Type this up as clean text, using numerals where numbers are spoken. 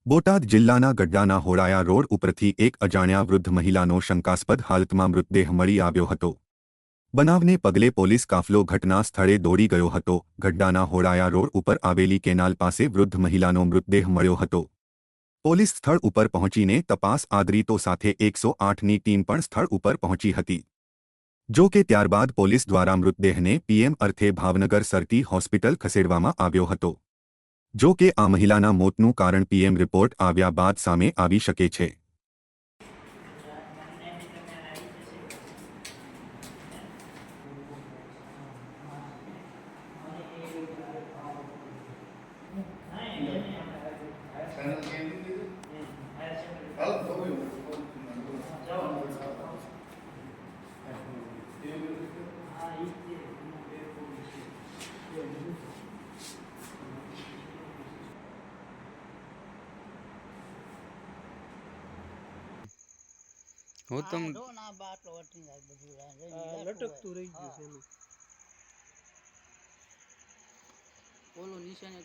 બોટાદ જિલ્લાના ગઢડાના હોળાયા રોડ ઉપરથી એક અજાણ્યા વૃદ્ધ મહિલાનો શંકાસ્પદ હાલતમાં મૃતદેહ મળી આવ્યો હતો। બનાવને પગલે પોલીસ કાફલો ઘટના સ્થળે દોડી ગયો હતો। ગઢડાના હોળાયા રોડ ઉપર આવેલી કેનાલ પાસે વૃદ્ધ મહિલાનો મૃતદેહ મળ્યો હતો। પોલીસ સ્થળ ઉપર પહોંચીને તપાસ આદરી તો સાથે 108ની ટીમ પણ સ્થળ ઉપર પહોંચી હતી। જો કે ત્યારબાદ પોલીસ દ્વારા મૃતદેહને પીએમ અર્થે ભાવનગર સરટી હોસ્પિટલ ખસેડવામાં આવ્યો હતો। જો કે આ મહિલાના મોતનું કારણ પીએમ રિપોર્ટ આવ્યા બાદ સામે આવી શકે છે। હું તમ લટકતું રહી ગયું છે એનું ઓલું નિશાને